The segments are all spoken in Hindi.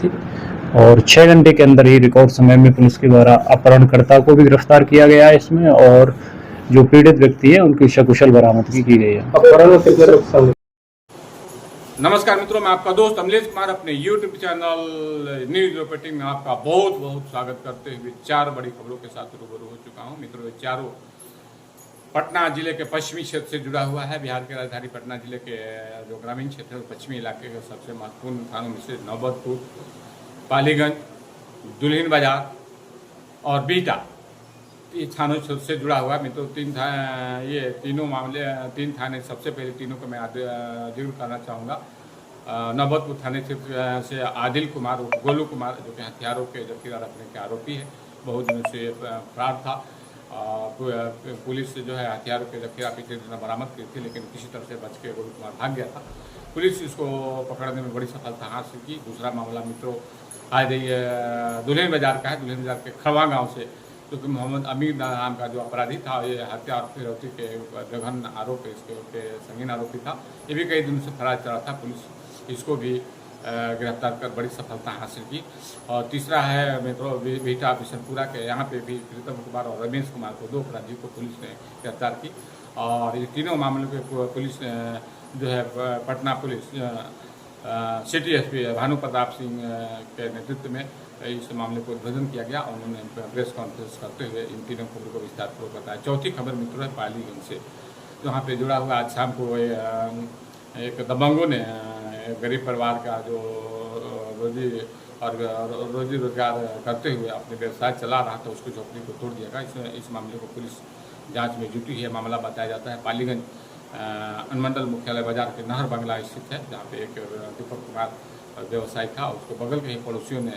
थी और 6 घंटे के अंदर ही रिकॉर्ड समय में पुलिस के द्वारा अपहरणकर्ता को भी गिरफ्तार किया गया है इसमें, और जो पीड़ित व्यक्ति है उनकी सकुशल बरामदगी की गई है। नमस्कार मित्रों, मैं आपका दोस्त अमलेश कुमार अपने YouTube चैनल न्यूज रिपोर्टिंग में आपका बहुत बहुत स्वागत करते हुए 4 बड़ी खबरों के साथ रूबरू हो चुका हूं। मित्रों, ये चारों पटना जिले के पश्चिमी क्षेत्र से जुड़ा हुआ है। बिहार के राजधानी पटना जिले के जो ग्रामीण क्षेत्र है, पश्चिमी इलाके के सबसे महत्वपूर्ण थानों में से नौबतपुर, पालीगंज, दुल्हिन बाजार और बीटा, ये थानों से जुड़ा हुआ है। मित्रों, ये तीनों मामले, 3 थाने, सबसे पहले तीनों को मैं जिक्र करना चाहूँगा। नौबतपुर थाने से आदिल कुमार, गोलू कुमार, जो कि हथियारों के जखीरा रखने के आरोपी है, बहुत दिनों से फरार था। पुलिस जो है हथियारों के जखीरा पिछले दिनों बरामद की थी, लेकिन किसी तरह से बच के गोलू कुमार भाग गया था। पुलिस इसको पकड़ने में बड़ी सफलता हासिल की। दूसरा मामला मित्रों आज दुल्हिन बाजार का है। दुल्हिन बाजार के खड़वा गाँव से क्योंकि मोहम्मद अमीर नाम का जो अपराधी था, ये हत्या और फिरौती के जघन्य आरोप, इसके संगीन आरोपी था। ये भी कई दिनों से फरार चला था। पुलिस इसको भी गिरफ्तार कर बड़ी सफलता हासिल की। और तीसरा है मित्रों बीटा बिशनपुरा के, यहाँ पे भी प्रीतम कुमार और रमेश कुमार को, 2 अपराधियों को पुलिस ने गिरफ्तार की। और ये तीनों मामलों के पुलिस जो है Patna police city SP Bhanu Pratap Singh के नेतृत्व में इस मामले को उद्भेदन किया गया। उन्होंने प्रेस कॉन्फ्रेंस करते हुए इन तीनों खबरों को विस्तारपूर्वक बताया। चौथी खबर मित्रों है पालीगंज से, जहाँ पे जुड़ा हुआ आज शाम को एक दबंगों ने गरीब परिवार का जो रोजी रोजगार करते हुए अपने व्यवसाय चला रहा था, उसको झोपड़ी को तोड़ दिया गया। इस मामले को पुलिस जांच में जुटी है। मामला बताया जाता है पालीगंज अनुमंडल मुख्यालय बाजार के नहर बंगला स्थित है, जहाँ पे एक दीपक कुमार व्यवसायी था। उसको बगल के ही पड़ोसियों ने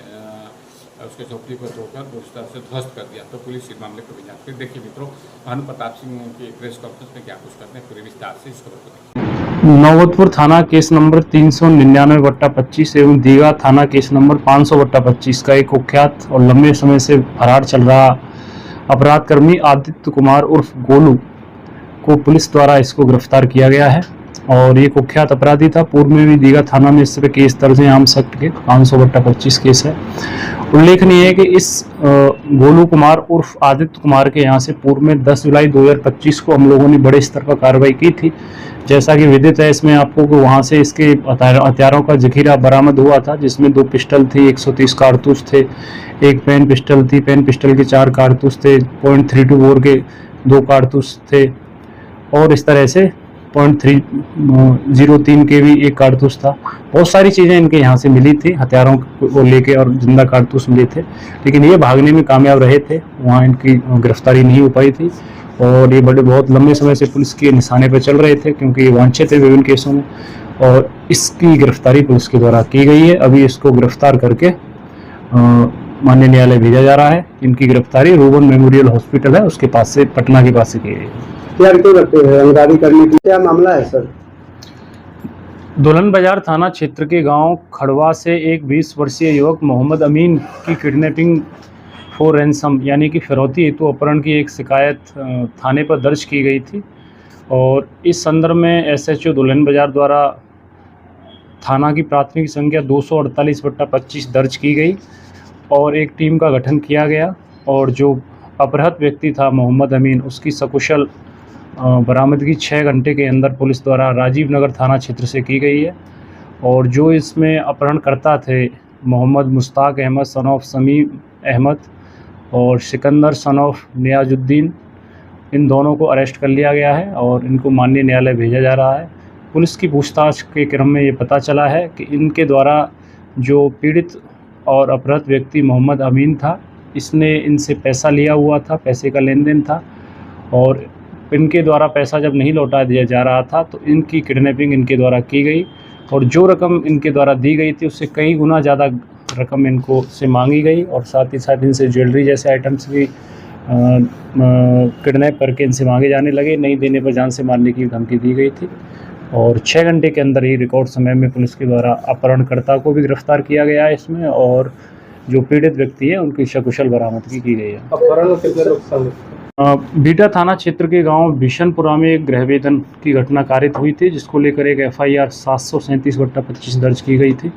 उसके झोपड़ी को तोड़कर उस तरह से ध्वस्त कर दिया। तो पुलिस इस मामले को भी जांच कर। देखिए मित्रों, भानु प्रताप सिंह की प्रेस कॉन्फ्रेंस में क्या कुछ करते हैं, पूरे विस्तार से इस खबर को देखिए। नौबतपुर थाना केस नंबर 399/25 एवं दीघा थाना केस नंबर 500/25 का एक कुख्यात और लंबे समय से फरार चल रहा अपराधकर्मी आदित्य कुमार उर्फ गोलू को पुलिस द्वारा इसको गिरफ्तार किया गया है। और ये कुख्यात अपराधी था। पूर्व में भी दीघा थाना में इस पर केस दर्ज है, आर्म्स एक्ट के 500/25 केस है। उल्लेखनीय है कि इस गोलू कुमार उर्फ आदित्य कुमार के यहाँ से पूर्व में 10 जुलाई 2025 को हम लोगों ने बड़े स्तर पर कार्रवाई की थी। जैसा कि विदित है इसमें आपको कि वहाँ से इसके हथियारों का जखीरा बरामद हुआ था, जिसमें 2 पिस्टल थी, 130 कारतूस थे, एक पेन पिस्टल थी, पेन पिस्टल के 4 कारतूस थे, .32 बोर के 2 कारतूस थे और इस तरह से .303 के भी 1 कारतूस था। बहुत सारी चीज़ें इनके यहाँ से मिली थी, हथियारों को लेके, और जिंदा कारतूस मिले थे, लेकिन ये भागने में कामयाब रहे थे। वहाँ इनकी गिरफ्तारी नहीं हो पाई थी और ये बहुत लंबे समय से पुलिस के निशाने पर चल रहे थे, क्योंकि ये वांछित थे विभिन्न केसों में, और इसकी गिरफ्तारी पुलिस के द्वारा की गई है। अभी इसको गिरफ्तार करके माननीय न्यायालय भेजा जा रहा है। इनकी गिरफ्तारी रूबन मेमोरियल हॉस्पिटल है उसके पास से, पटना के पास से की गई है। क्या करते हैं रंगदारी करने की, क्या मामला है सर? दुल्हिन बाजार थाना क्षेत्र के गांव खड़वा से एक 20 वर्षीय युवक मोहम्मद अमीन की किडनैपिंग फॉर रैंसम यानी कि फिरौती हेतु अपहरण की एक शिकायत थाने पर दर्ज की गई थी। और इस संदर्भ में SHO दुल्हिन बाजार द्वारा थाना की प्राथमिक संख्या 248/25 दर्ज की गई और एक टीम का गठन किया गया। और जो अपहृत व्यक्ति था मोहम्मद अमीन, उसकी सकुशल बरामदगी 6 घंटे के अंदर पुलिस द्वारा राजीव नगर थाना क्षेत्र से की गई है। और जो इसमें अपहरणकर्ता थे, मोहम्मद मुश्ताक अहमद सन ऑफ समीम अहमद और सिकंदर सन ऑफ नियाजुद्दीन, इन दोनों को अरेस्ट कर लिया गया है और इनको माननीय न्यायालय भेजा जा रहा है। पुलिस की पूछताछ के क्रम में ये पता चला है कि इनके द्वारा जो पीड़ित और अपहृत व्यक्ति मोहम्मद अमीन था, इसने इनसे पैसा लिया हुआ था, पैसे का लेन देन था, और इनके द्वारा पैसा जब नहीं लौटा दिया जा रहा था तो इनकी किडनैपिंग इनके द्वारा की गई। और जो रकम इनके द्वारा दी गई थी उससे कई गुना ज़्यादा रकम इनको से मांगी गई और साथ ही साथ इनसे ज्वेलरी जैसे आइटम्स भी किडनैप करके इनसे मांगे जाने लगे। नहीं देने पर जान से मारने की धमकी दी गई थी। और 6 घंटे के अंदर ही रिकॉर्ड समय में पुलिस के द्वारा अपहरणकर्ता को भी गिरफ्तार किया गया है इसमें, और जो पीड़ित व्यक्ति है उनकी सकुशल बरामदगी की गई है। अपहरण में कितने लोग शामिल? बीटा थाना क्षेत्र के गांव बिशनपुरा में एक गृहवेदन की घटना कारित हुई थी, जिसको लेकर एक FIR 737/25 दर्ज की गई थी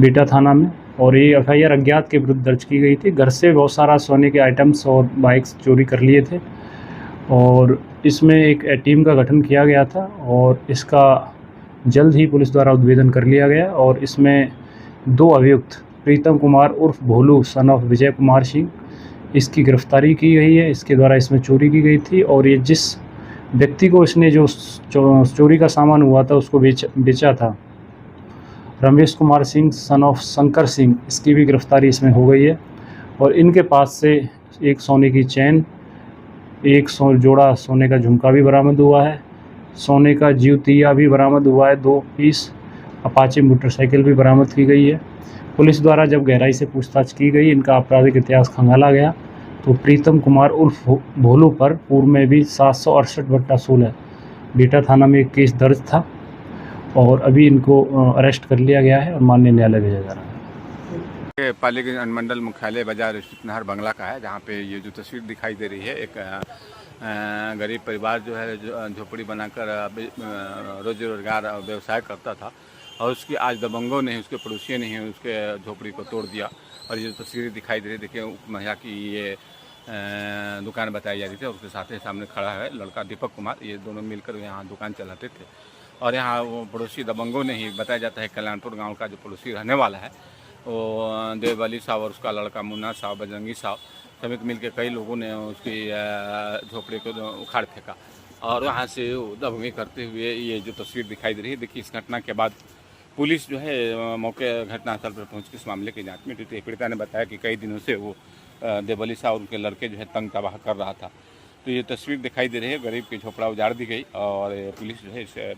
बीटा थाना में। और ये FIR अज्ञात के विरुद्ध दर्ज की गई थी। घर से बहुत सारा सोने के आइटम्स और बाइक्स चोरी कर लिए थे और इसमें एक टीम का गठन किया गया था और इसका जल्द ही पुलिस द्वारा उद्भेदन कर लिया गया और इसमें 2 अभियुक्त प्रीतम कुमार उर्फ भोलू सन ऑफ विजय कुमार सिंह, इसकी गिरफ्तारी की गई है। इसके द्वारा इसमें चोरी की गई थी और ये जिस व्यक्ति को इसने जो चोरी का सामान हुआ था उसको बेचा था, रमेश कुमार सिंह सन ऑफ शंकर सिंह, इसकी भी गिरफ्तारी इसमें हो गई है। और इनके पास से एक सोने की चैन, एक जोड़ा सोने का झुमका भी बरामद हुआ है, सोने का जीवतिया भी बरामद हुआ है, 2 पीस, अपाचे मोटरसाइकिल भी बरामद की गई है। पुलिस द्वारा जब गहराई से पूछताछ की गई, इनका आपराधिक इतिहास खंगाला गया तो प्रीतम कुमार उर्फ भोलू पर पूर्व में भी 768/16 बीटा थाना में एक केस दर्ज था और अभी इनको अरेस्ट कर लिया गया है और माननीय न्यायालय भेजा जा रहा है। ये पालीगंज अनुमंडल मुख्यालय बाजार स्थित नहर बंगला का है, जहाँ पे ये जो तस्वीर दिखाई दे रही है, एक गरीब परिवार जो है झोपड़ी बनाकर रोजी रोजगार व्यवसाय करता था और उसकी आज दबंगों ने, उसके पड़ोसियों ने उसके झोपड़ी को तोड़ दिया। और ये तस्वीरें दिखाई दे रही, देखिए महिला की ये दुकान बताई जा रही थी और उसके साथ ही सामने खड़ा है लड़का दीपक कुमार। ये दोनों मिलकर यहाँ दुकान चलाते थे और यहाँ वो पड़ोसी दबंगों ने ही, बताया जाता है कल्याणपुर गांव का जो पड़ोसी रहने वाला है वो देवली साहब और उसका लड़का मुन्ना साहब, बजरंगी साहब समेत मिलकर कई लोगों ने उसकी झोपड़ी को उखाड़ फेंका और वहाँ से दबंगी करते हुए ये जो तस्वीर दिखाई दे रही है। देखिए, इस घटना के बाद पुलिस जो है मौके घटनास्थल पर पहुँच इस मामले की जाँच में जुटी। पीड़िता ने बताया कि कई दिनों से वो देवली साहब और उनके लड़के जो है तंग तबाह कर रहा था। तो ये तस्वीर दिखाई दे रही है, गरीब की झोपड़ा उजाड़ दी गई और पुलिस जो है इसे